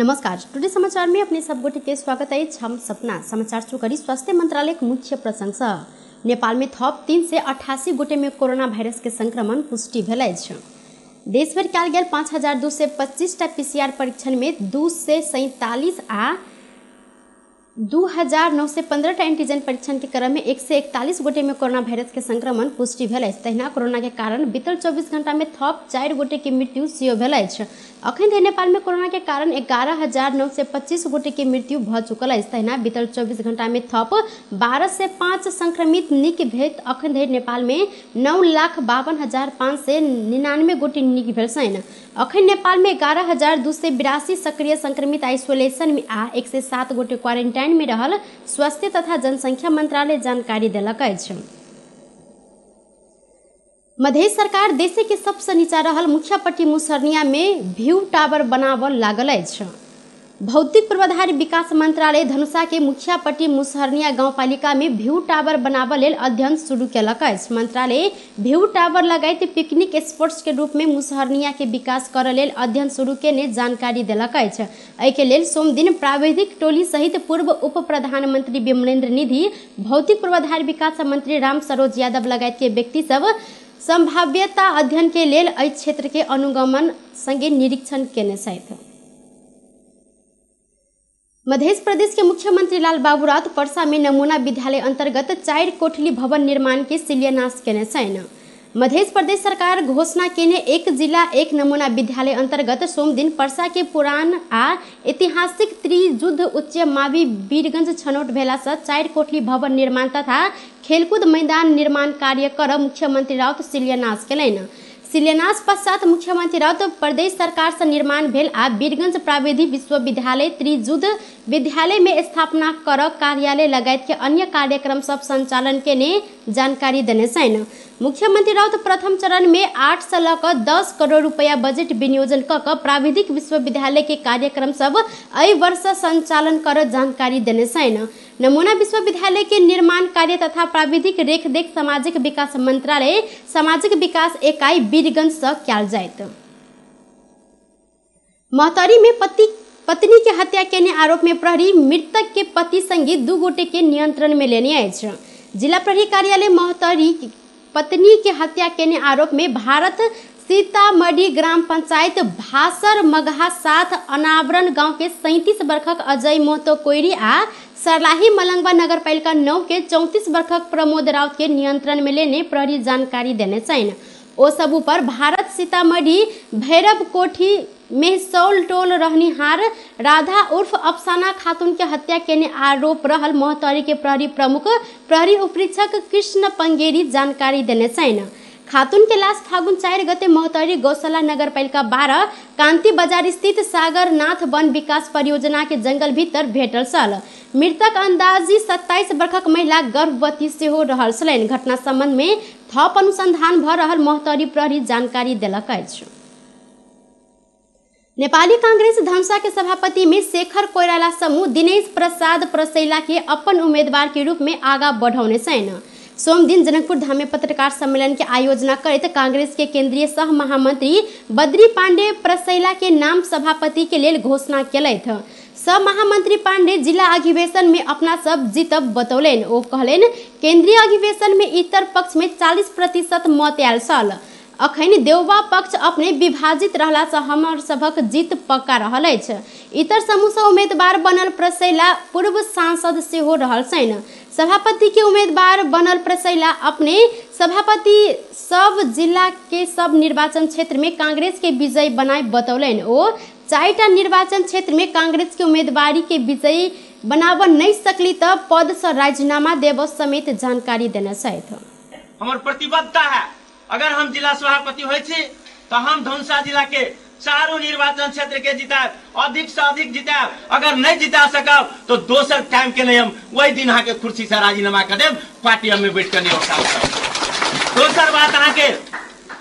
नमस्कार, टुडे समाचार में अपने सब गोटे के स्वागत है। हम सपना समाचार शुरू करी। स्वास्थ्य मंत्रालय के मुख्य प्रशंसा नेपाल में थप 3 से 88 गोटे में कोरोना भाइरस के संक्रमण पुष्टि भेल अछि। देशभर कयल गेल 5225 टा पीसीआर परीक्षण में 2 से 47 आ 2915 टा एंटीजन परीक्षण के क्रम में 141 गोटे में कोरोना भाइरस के संक्रमण पुष्टि भेल अछि। तहिना कोरोना के कारण बीतल 24 घंटा में थप 4 गोटे के मृत्यु सेहो भेल अछि। अखन धरि नेपाल में कोरोना के कारण 11,925 गोटे के मृत्यु भ चुकल अछि। तहिना बीतल 24 घंटा में थप 12 से 5 संक्रमित नीक भेल। अखन धरि नेपाल में 9,52,599 गोटे नीक भेल छनि। अखन नेपाल में 11,282 सक्रिय संक्रमित आइसोलेशन में आ 107 गोटे क्वारंटाइन में रहल स्वास्थ्य तथा जनसंख्या मंत्रालय जानकारी देलक अछि। मध्य सरकार देश के सबसे नीचा रहल मुखियापट्टी मुसहरनिया में व्यू टावर बनावल लागल अछि। भौतिक पूर्वाधार विकास मंत्रालय धनुषा के मुखियापट्टी मुसहरनिया गांवपालिका में व्यू टावर बनावल लेल अध्ययन शुरू केलक अछि। मंत्रालय व्यू टावर लगाइत पिकनिक स्पॉट्स के रूप में मुसहरनिया के विकास करय लेल अध्ययन शुरू केने जानकारी देलक अछि। एहि के लेल सोम दिन प्राविधिक टोली सहित पूर्व उप प्रधानमंत्री विमलेन्द्र निधि, भौतिक पूर्वाधार विकास मंत्री राम सरोज यादव लगाइत के व्यक्ति सब संभाव्यता अध्ययन के लेल एहि क्षेत्र के अनुगमन संगे निरीक्षण केने छथि। मध्य प्रदेश के मुख्यमंत्री लालबाबू राउत पर्सा में नमूना विद्यालय अंतर्गत 4 कोठली भवन निर्माण के शिलान्यास केने छनि। मध्य प्रदेश सरकार घोषणा केने 1 जिला 1 नमूना विद्यालय अंतर्गत सोम दिन पर्सा के पुरान आ ऐतिहासिक त्रियुद्ध उच्च मावि वीरगंज छनौट भेला से 4 कोठली भवन निर्माण तथा खेलकूद मैदान निर्माण कार्य कर मुख्यमंत्री राउत शिलान्यास केलनि। शिलान्यास पश्चात मुख्यमंत्री राउत प्रदेश सरकार से निर्माण भेल आ वीरगंज प्राविधिक विश्वविद्यालय त्रियुद्ध विद्यालय में स्थापना कर कार्यालय लगायत के अन्य कार्यक्रम सब संचालन केने जानकारी देने छनि। मुख्यमंत्री राउत प्रथम चरण में 8 से लकर 10 करोड़ रुपया बजट विनियोजन क प्राविधिक विश्वविद्यालय के कार्यक्रम सब एहि वर्ष संचालन कर जानकारी देने छनि। नमूना विश्वविद्यालय के निर्माण कार्य तथा प्राविधिक रेखदेख सामाजिक विकास मंत्रालय सामाजिक विकास इकाई वीरगंज से कयल जायत। महतरी में पत्नी के हत्या केने आरोप में प्रहरी मृतक के पति संगे 2 गोटे के नियंत्रण में लेने अछि। जिला प्रहरी कार्यालय महतरी पत्नी के हत्या केने आरोप में भारत सीतामढ़ी ग्राम पंचायत भासर मगहा 7 अनावरण गांव के 37 वर्षक अजय महतो कोइरी आ सरलाही मलंगवा नगरपालिका 9 के 34 वर्षक प्रमोद राउत के नियंत्रण में लेने प्रहरी जानकारी देने छनि। ओ सब ऊपर भारत सीतामढ़ी भैरव कोठी मेहसौल टोल रहनिहार राधा उर्फ अफसाना खातून के हत्या केने आरोप रहल महतरी के प्रहरी प्रमुख प्रहरी उपरीक्षक कृष्ण पंगेरी जानकारी देने छनि। खातून के लाश फागुन 4 गते महतरी गौशाला नगरपालिका 12 कांति बाजार स्थित सागरनाथ वन विकास परियोजना के जंगल भीतर भेटल छल। मृतक अंदाजी 27 वर्षक महिला गर्भवती सेहो रहल छलनि। घटना संबंध में थप अनुसंधान भ रहल महतरी प्रहरी जानकारी देलक अछि। नेपाली कांग्रेस धनुषा के सभापति में शेखर कोइराला समूह दिनेश प्रसाद प्रसैला के अपन उम्मीदवार के रूप में आगा बढ़ौने छनि। सोम दिन जनकपुर धाम में पत्रकार सम्मेलन के आयोजना करते कांग्रेस के केंद्रीय सह महामंत्री बद्री पांडे प्रसैला के नाम सभापति के लेल घोषणा केलथि। सह महामंत्री पांडे जिला अधिवेशन में अपना सब जीतब बतौलन। ओ कहलन केंद्रीय अधिवेशन में इतर पक्ष में 40% मत आयल छल। अखन देवबा पक्ष अपने विभाजित रहला से हमर सबक जीत पक्का रहल अछि। इतर समूह से उम्मीदवार बनल प्रसैला पूर्व सांसद सेहो रहल छनि। सभापति के उम्मीदवार बनल प्रसैला अपने सभापति सब जिला के सब निर्वाचन क्षेत्र में कांग्रेस के विजय बनाए बतौलन। ओ 4टा निर्वाचन क्षेत्र में कांग्रेस के उम्मीदवारी के विजयी बनाब नहीं सकली त पद से राजीनामा देव समेत जानकारी देने छथि। हमर प्रतिबद्धता है अगर हम जिला सभापति होय छी तो हम धनुषा जिला के चारों निर्वाचन क्षेत्र के जिताब, अधिक से अधिक जिताब। अगर नहीं जिता सकब तो दोसर टाइम के नहीं हम वही दिन अहाँ के कुर्सी से राजीनामा कर देब, पार्टी में बैठ कर नहीं होता। दोसर बात अहाँ के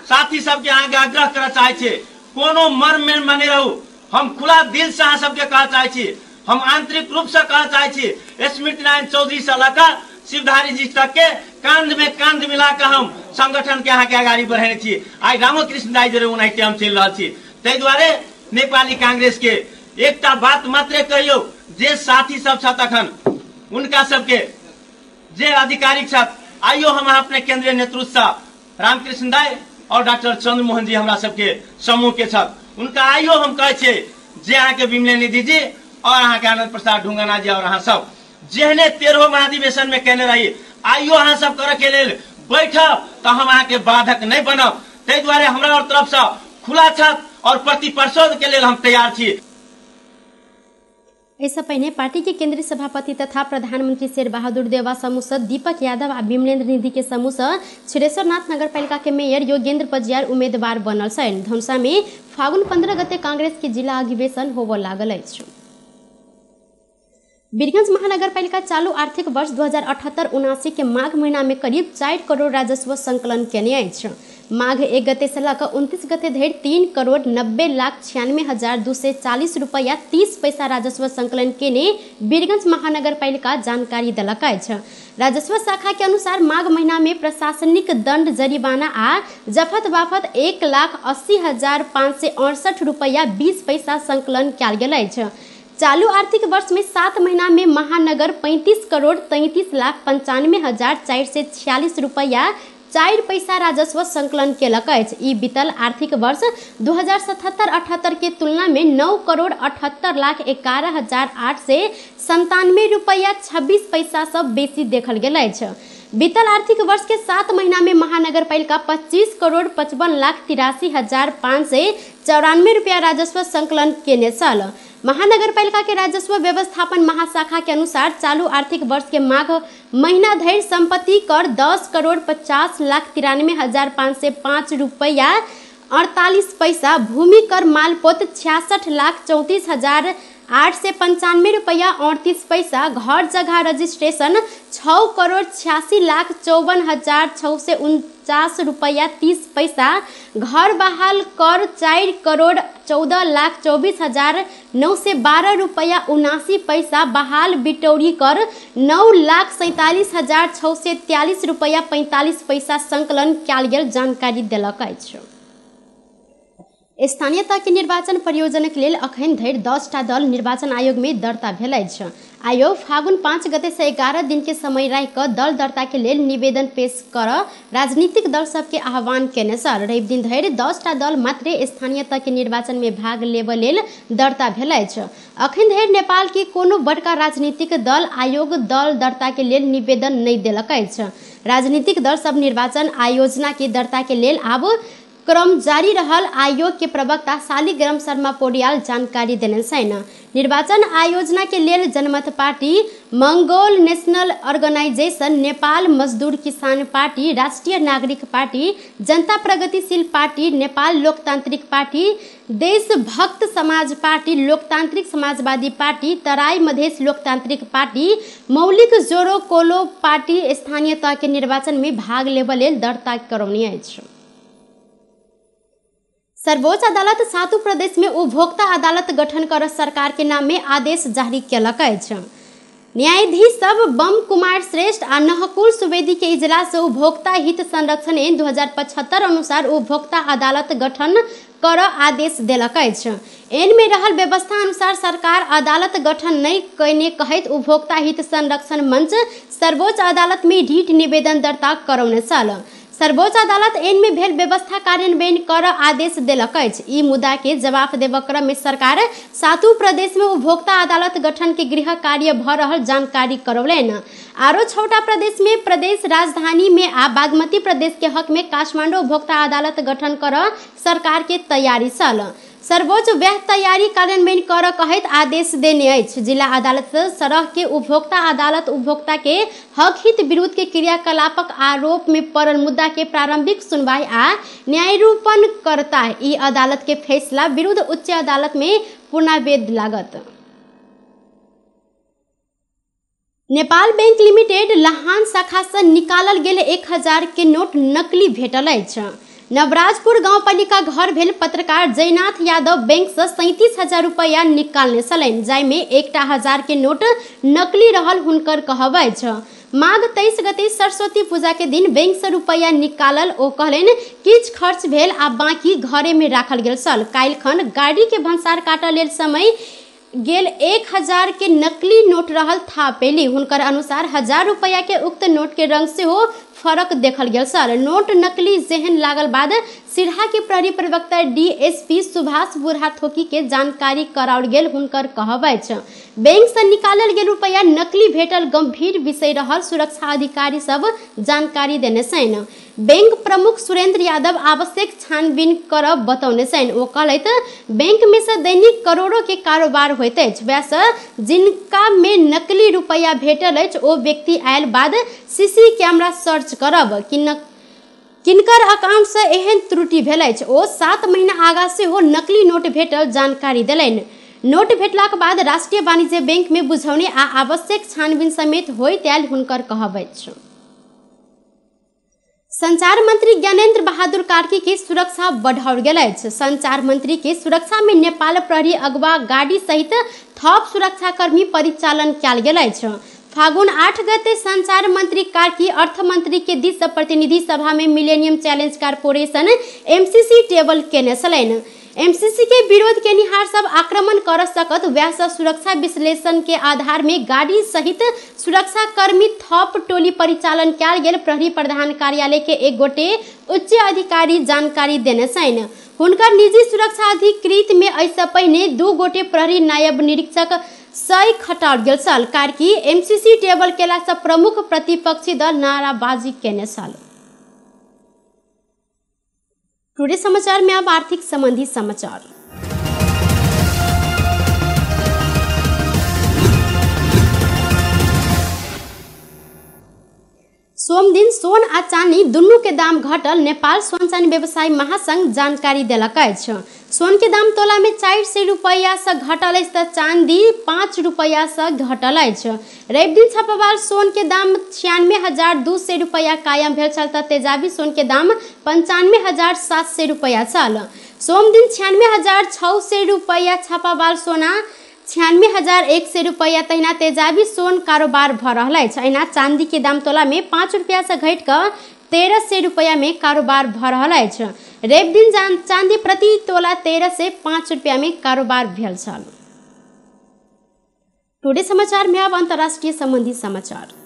साथी सब के अहाँ के आग्रह करना चाहे छे, कोनो मर्म में मने रहू। हम खुला दिल से अहाँ सबके कह चाहे छी, हम आंतरिक रूप से कह चाहे छी, स्मृति नारायण चौधरी से लकर शिवधारी जी तक के कांध में कांध मिलाकर हम संगठन के अहाँ के आगाड़ी बढ़ेने छी। आई रामकृष्ण दाई जरे उन्हें हम चल रहा छी। ताहि दुआरे नेपाली कांग्रेस के एकटा बात मात्रे कहियो जे साथी सब छ तखन उनका सबके जे अधिकारी छ आइयो हम अपने केंद्रीय नेतृत्व से रामकृष्ण दाई और डॉक्टर चंद्रमोहन जी हमरा सबके समूह के छ उनका आइयो हम कहे छे जे अहाँ के विमला निधि जी और अहाँ के आनंद प्रसाद ढुंगाना जी और अहाँ सब जेहने 13 महाधिवेशन में कहने रही आइयो अहाँ सब करे के लेल बैठब तो हम अहाँ के बाधक नहीं बनब। तै द्वारे हमरा और तरफ से खुला छत और प्रतिप्रशोध के लेल हम तैयार छी। इससे पहले पार्टी के केंद्रीय सभापति तथा प्रधानमंत्री शेर बहादुर देवा समूह से दीपक यादव आ विमलेन्द्र निधि के समूह से क्षीरेश्वरनाथ नगर पालिका के मेयर योगेंद्र पजियार उम्मीदवार बनल छन्। धनुषा में फागुन 15 गते कांग्रेस के जिला अधिवेशन होबो लागल अछि। वीरगंज महानगर पालिका चालू आर्थिक वर्ष 2078-79 के माघ महीना में करीब 4 करोड़ राजस्व संकलन केने अछि। माघ 1 गते से लऽ 29 गते धरि 3 करोड़ 90,96,240 रुपया 30 पैसा राजस्व संकलन केने वीरगंज महानगर पालिका जानकारी देलक अछि। राजस्व शाखा के अनुसार माघ महीना में प्रशासनिक दंड जरिमाना आ जफत बाफत 1,80,568 रुपया 20 पैसा संकलन कयल गेल अछि। चालू आर्थिक वर्ष में 7 महीना में महानगर 35 करोड़ 33,95,446 रुपया 4 पैसा राजस्व संकलन केलक अछि। ई बीतल आर्थिक वर्ष 2077-78 के तुलना में 9 करोड़ 78,11,897 रुपया 26 पैसा सब बेसी देखल गेल अछि। बीतल आर्थिक वर्ष के 7 महीना में महानगर पालिका 25 करोड़ 55,83,594 रुपया राजस्व संकलन केने छल। महानगर पालिका के राजस्व व्यवस्थापन महाशाखा के अनुसार चालू आर्थिक वर्ष के माघ महीना धरि संपत्ति कर 10 करोड़ 50,93,505 रुपया 48 पैसा, भूमि कर मालपोत 66,34,895 रुपया 38 पैसा, घर जगह रजिस्ट्रेशन 6 करोड़ 86,54,649 रुपया 30 पैसा, घर बहाल कर 4 करोड़ 14,24,912 रुपया 79 पैसा, बहाल बिटौरी कर 9,47,643 रुपया 45 पैसा संकलन कयल गेल जानकारी देलक अछि। स्थानीय तह के निर्वाचन परियोजना के लेल अखन धरि 10टा दल निर्वाचन आयोग में दर्ता भेल अछि। आयोग फागुन 5 गते से 11 दिन के समय राखि कऽ दल दर्ता के लेल निवेदन पेश कर राजनीतिक दल सबके आह्वान केने छल। रवि दिन धरि 10टा दल मात्र स्थानीय तह के निर्वाचन में भाग लेबऽ लेल दर्ता भेल अछि। अखन धरि नेपाल के कोनो बड़का राजनीतिक दल आयोग दल दर्ता के लेल निवेदन नहि देलक अछि। राजनीतिक दल सब निर्वाचन आयोजना के दर्ता के लेल आब क्रम जारी रहल आयोग के प्रवक्ता शालिग्राम शर्मा पौड्याल जानकारी देने छन्। निर्वाचन आयोजना के लेल Janamat party, Mongol National Organisation, Nepal Mazdoor Kisan party, राष्ट्रीय नागरिक पार्टी, जनता प्रगतिशील पार्टी, नेपाल लोकतांत्रिक पार्टी, देशभक्त समाज पार्टी, लोकतांत्रिक समाजवादी पार्टी, तराई मधेश लोकतांत्रिक पार्टी, मौलिक जोरो कोलो पार्टी स्थानीय तह के निर्वाचन में भाग लेबऽ लेल दर्ता करौने अछि। सर्वोच्च अदालत 7 प्रदेश में उपभोक्ता अदालत गठन कर सरकार के नाम में आदेश जारी केलक अछि। न्यायाधीश सब बम कुमार श्रेष्ठ आ नहकुल सुवेदी के इजलास उपभोक्ता हित संरक्षण 2075 अनुसार उपभोक्ता अदालत गठन कर आदेश देलक अछि। एन में रहल व्यवस्था अनुसार सरकार अदालत गठन नहीं कयने कहैत उपभोक्ता हित संरक्षण मंच सर्वोच्च अदालत में रीट निवेदन दर्ता करौने छल। सर्वोच्च अदालत एन में भेल व्यवस्था कार्यान्वयन कर आदेश देलक अछि। ई मुद्दा के जवाब देबऽ क्रम में सरकार 7 प्रदेश में उपभोक्ता अदालत गठन के गृह कार्य भ रहल जानकारी करौलनि। आरो 6टा प्रदेश में प्रदेश राजधानी में आ बागमती प्रदेश के हक में काठमांडू उपभोक्ता अदालत गठन कर सरकार के तैयारी छल। सर्वोच्च वह तैयारी कार्यान्वयन कर कहैत आदेश देने अछि। जिला अदालत सरह के उपभोक्ता अदालत उपभोक्ता के हक हित विरुद्ध के क्रियाकलापक आरोप में पड़ल मुद्दा के प्रारंभिक सुनवाई आ न्यायरूपण करता। ई अदालत के फैसला विरुद्ध उच्च अदालत में पुनर्वेद लागत। नेपाल बैंक लिमिटेड लहान शाखा से निकालल गेल 1000 के नोट नकली भेटल अछि। नवराजपुर गांव पालिका घर भेल पत्रकार जयनाथ यादव बैंक से 37,000 रुपया निकालने छलनि, जाहि में 1,000 के नोट नकली रहल हुनकर कहब अछि। माघ 23 गते सरस्वती पूजा के दिन बैंक से रुपया निकालल ओ कहलनि किछ खर्च भेल आ बाकी घरे में राखल गेल छल। काल्हि खन गाड़ी के भंसार काटल लेल समय गेल 1000 के नकली नोट रहल था पेली। हुनकर अनुसार 1000 रुपया के उक्त नोट के रंग से हो फरक देखल गेल सर। नोट नकली जेहन लागल बाद सिरहा के प्रहरी प्रवक्ता डीएसपी सुभाष बुरहा थोकी के जानकारी कराओल गेल। हुनकर कहबै छ बैंक से निकालल गेल रुपया नकली भेटल गंभीर विषय रहल सुरक्षा अधिकारी सब जानकारी देने छैन। बैंक प्रमुख सुरेंद्र यादव आवश्यक छानबीन करब बतौने छैन। ओ कहलैत बैंक में से दैनिक करोड़ों के कारोबार होइत अछि। वैसे जिनका में नकली रुपया भेटल अछि ओ व्यक्ति आयल बाद सीसी कैमरा सर्च करब किनकर अकाउंट से एहन त्रुटि भेल अछि ओ 7 महीना आगा से हो नकली नोट भेटल जानकारी देलनि। नोट भेटलाक बाद राष्ट्रीय वाणिज्य बैंक में बुझौनी आ आवश्यक छानबीन समेत होइत आयल हुनकर कहबै छ। संचार मंत्री ज्ञानेंद्र बहादुर कार्की के सुरक्षा बढ़ाओल गेल अछि। संचार मंत्री के सुरक्षा में नेपाल प्रहरी अगवा गाड़ी सहित थप सुरक्षा कर्मी परिचालन कयल गेल अछि। फागुन 8 गते संचार मंत्री कार्की अर्थ मंत्री के दिस प्रतिनिधि सभा में millennium challenge corporation MCC table केने छलनि। एमसीसी के विरोध के निहार सब आक्रमण कर सकत वैसा सुरक्षा विश्लेषण के आधार में गाड़ी सहित सुरक्षा कर्मी थप टोली परिचालन कयल गेल। प्रहरी प्रधान कार्यालय के एक गोटे उच्च अधिकारी जानकारी देने छैन। हुनकर निजी सुरक्षा अधिकृत में ऐसा पहिने 2 गोटे प्रहरी नायब निरीक्षक सही खटाओल गेल छल। कार्की एमसीसी टेबल केला से प्रमुख प्रतिपक्षी दल नाराबाजी केने छल। टुडे समाचार में अब आर्थिक संबंधी समाचार। सोम दिन सोन आ चांदी दुनू के दाम घटल। नेपाल सोन चांदी व्यवसायी महासंघ जानकारी देलक अछि। सोन के दाम तोला में 400 रुपया से घटल अछि त चांदी 5 रुपया से घटल अछि। रवि दिन छापामार सोन के दाम 96,200 रुपया कायम भेल छल त तेजाबी सोन के दाम 95,700 रुपया छल। सोम दिन 96,600 रुपया छापामार सोना 96,100 रुपया तहिना तेजाबी सोन कारोबार भ रहल अछि। अहिना चांदी के दाम तोला में 5 रुपया से घट क 1300 रुपया में कारोबार भ रहल अछि। रवि दिन चांदी प्रति तोला 13 से 5 रुपया में कारोबार भेल छल। टुडे समाचार में अब अंतर्राष्ट्रीय संबंधी समाचार।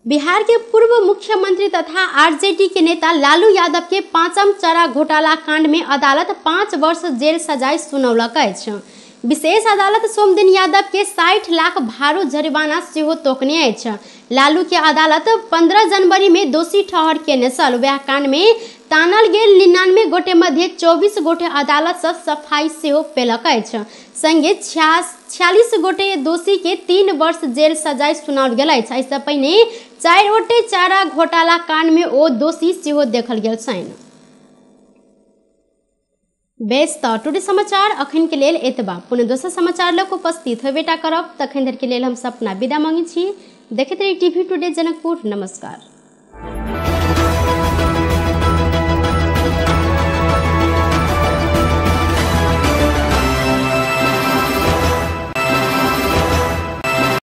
बिहार के पूर्व मुख्यमंत्री तथा आरजेडी के नेता लालू यादव के 5म चारा घोटाला कांड में अदालत 5 वर्ष जेल सजाए सुनौलक अछि। विशेष अदालत सोम दिन यादव के 60 लाख भारू जरिमाना सेहो तोकने अछि। लालू के अदालत 15 जनवरी में दोषी ठहर केने छल। वह कांड में तानल गेल 99 गोटे मध्य 24 गोटे अदालत से सफाई सेहो पेलक अछि। संगे 46 गोटे दोषी के 3 वर्ष जेल सजाए सुनाओल गेल अछि। एहिसँ पहिने 4 गोटे चारा घोटाला कांड में ओ दोषी सेहो देखल गेल छनि। बेस त टुडे समाचार अखन के लेल एतबा। पुनः दोसर समाचार लक उपस्थित हेबेटा करब। तखन धरि के लेल हम सपना विदा मांगै छी। देखैत रही टीवी टुडे जनकपुर। नमस्कार।